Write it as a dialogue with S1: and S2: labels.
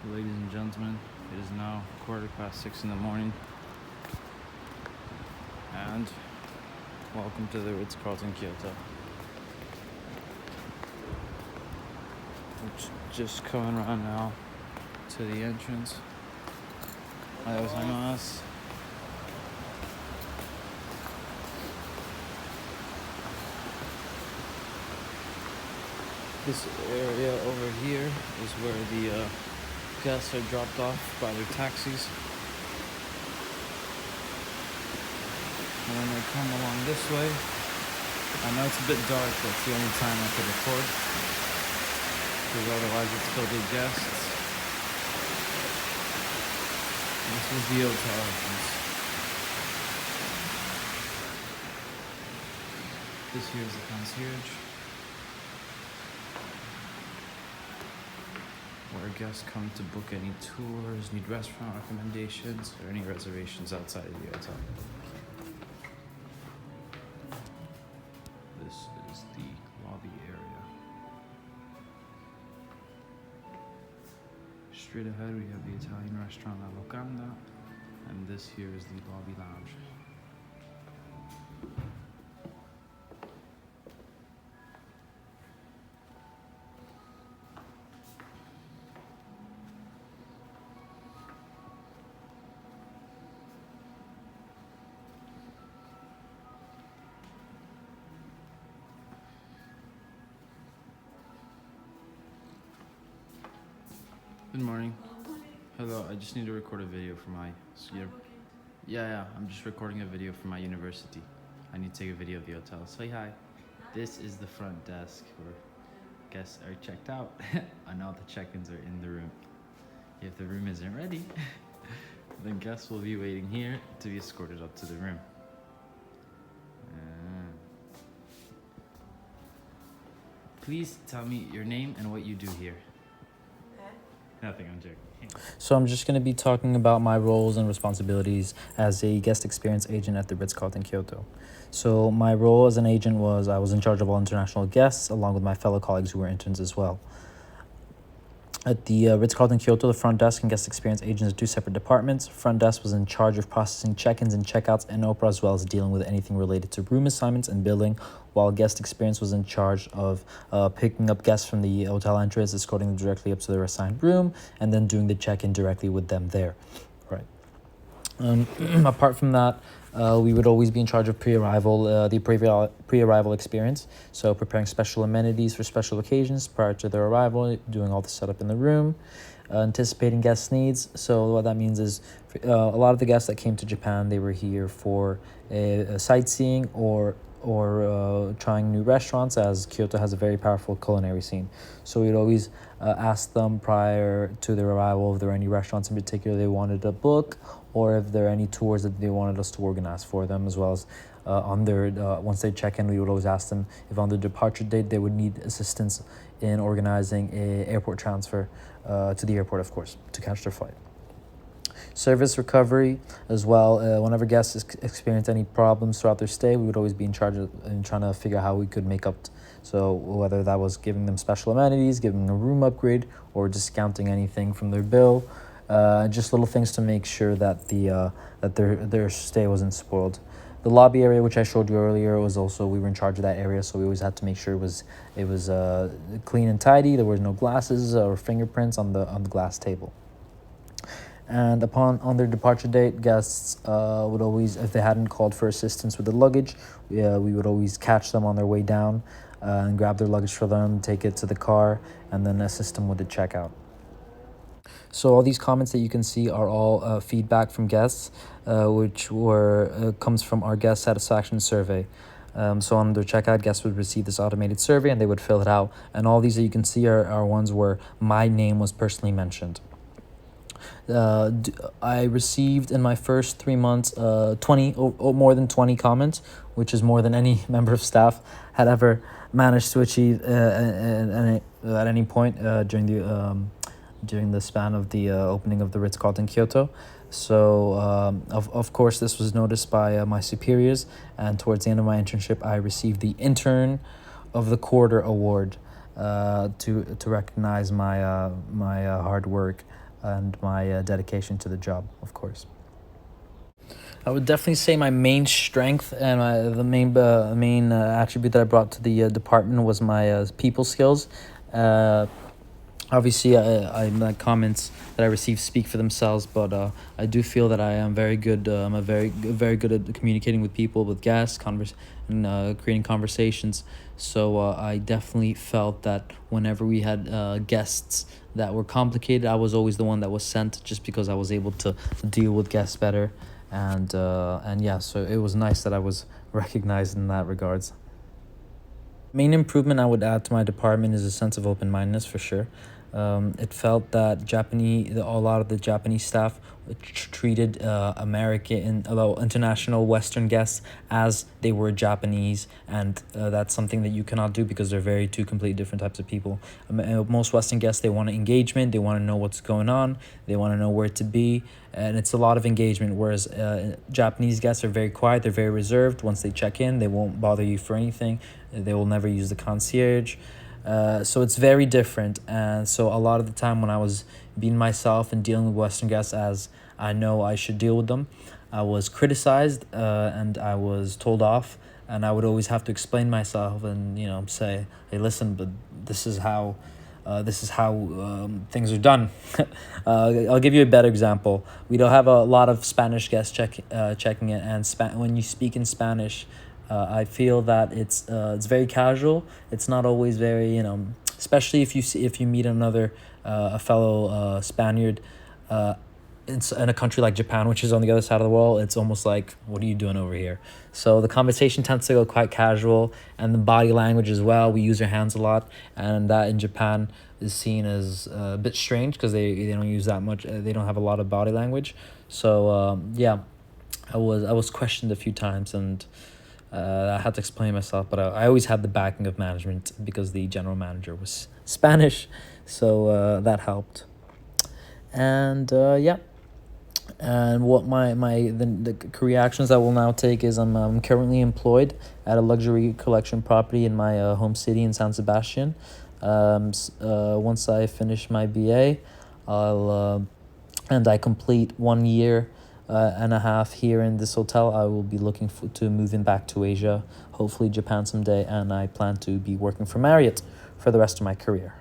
S1: Ladies and gentlemen, it is now 6:15 in the morning, and welcome to the Ritz-Carlton Kyoto. We're just coming around now to the entrance. Gozaimasu. This area over here is where the guests are dropped off by their taxis. And then they come along this way. I know it's a bit dark, but it's the only time I could record, because otherwise it's filled with guests. This is the hotel entrance. This here is the concierge, where guests come to book any tours, need restaurant recommendations, or any reservations outside of the hotel. This is the lobby area. Straight ahead we have the Italian restaurant La Locanda, and this here is the lobby lounge. Good morning. Hello, I just need to record a video for my... Yeah, I'm just recording a video for my university. I need to take a video of the hotel. Say hi. This is the front desk where guests are checked out. And all the check-ins are in the room. If the room isn't ready, then guests will be waiting here to be escorted up to the room. Please tell me your name and what you do here. Nothing, I'm joking. So I'm just going to be talking about my roles and responsibilities as a guest experience agent at the Ritz-Carlton Kyoto. So my role as an agent was I was in charge of all international guests, along with my fellow colleagues who were interns as well. At the Ritz-Carlton Kyoto, the front desk and guest experience agents are two separate departments. Front desk was in charge of processing check-ins and check-outs in Opera, as well as dealing with anything related to room assignments and billing, while guest experience was in charge of picking up guests from the hotel entrance, escorting them directly up to their assigned room, and then doing the check-in directly with them there. Right. Apart from that, we would always be in charge of pre-arrival experience. So preparing special amenities for special occasions prior to their arrival, doing all the setup in the room, anticipating guest needs. So what that means is a lot of the guests that came to Japan, they were here for a sightseeing or trying new restaurants, as Kyoto has a very powerful culinary scene. So we'd always ask them prior to their arrival if there are any restaurants in particular they wanted to book, or if there are any tours that they wanted us to organize for them, as well as on their once they check in, we would always ask them if on their departure date they would need assistance in organizing a airport transfer to the airport, of course, to catch their flight. Service recovery as well. Whenever guests experience any problems throughout their stay, we would always be in charge of trying to figure out how we could make up. So whether that was giving them special amenities, giving them a room upgrade, or discounting anything from their bill, just little things to make sure that their stay wasn't spoiled. The lobby area, which I showed you earlier, was also, we were in charge of that area, so we always had to make sure it was clean and tidy. There was no glasses or fingerprints on the glass table. And on their departure date, guests would always, if they hadn't called for assistance with the luggage, we would always catch them on their way down and grab their luggage for them, take it to the car, and then assist them with the checkout. So all these comments that you can see are all feedback from guests, which comes from our guest satisfaction survey. So on their checkout, guests would receive this automated survey and they would fill it out. And all these that you can see are ones where my name was personally mentioned. I received in my first 3 months 20 or more than 20 comments, which is more than any member of staff had ever managed to achieve at any point during the span of the opening of the Ritz-Carlton Kyoto. So of course this was noticed by my superiors, and towards the end of my internship I received the Intern of the Quarter award to recognize my hard work and my dedication to the job, of course. I would definitely say my main strength and the main attribute that I brought to the department was my people skills. Uh, Obviously, my comments that I receive speak for themselves, but I do feel that I am very good. I'm a very good at communicating with people, with guests, and creating conversations. So I definitely felt that whenever we had guests that were complicated, I was always the one that was sent, just because I was able to deal with guests better, and yeah, so it was nice that I was recognized in that regards. Main improvement I would add to my department is a sense of open-mindedness, for sure. It felt that a lot of the Japanese staff treated American, although international Western guests, as they were Japanese, and that's something that you cannot do because they're very two completely different types of people. Most Western guests, they want engagement, they want to know what's going on, they want to know where to be, and it's a lot of engagement. Whereas Japanese guests are very quiet, they're very reserved. Once they check in, they won't bother you for anything. They will never use the concierge. So it's very different. And so a lot of the time when I was being myself and dealing with Western guests as I know I should deal with them, I was criticized and I was told off. And I would always have to explain myself and, say, hey, listen, but this is how things are done. I'll give you a better example. We don't have a lot of Spanish guests checking it, and when you speak in Spanish, I feel that it's very casual. It's not always very, especially if you meet another a fellow Spaniard in a country like Japan, which is on the other side of the world. It's almost like, what are you doing over here? So the conversation tends to go quite casual, and the body language as well. We use our hands a lot, and that in Japan is seen as a bit strange because they don't use that much. They don't have a lot of body language. So yeah, I was questioned a few times, and I had to explain myself, but I always had the backing of management because the general manager was Spanish, so that helped. And yeah, and what the career actions I will now take is I'm currently employed at a luxury collection property in my home city in San Sebastian. Once I finish my BA, and I complete 1 year and a half here in this hotel, I will be looking to moving back to Asia, hopefully Japan someday, and I plan to be working for Marriott for the rest of my career.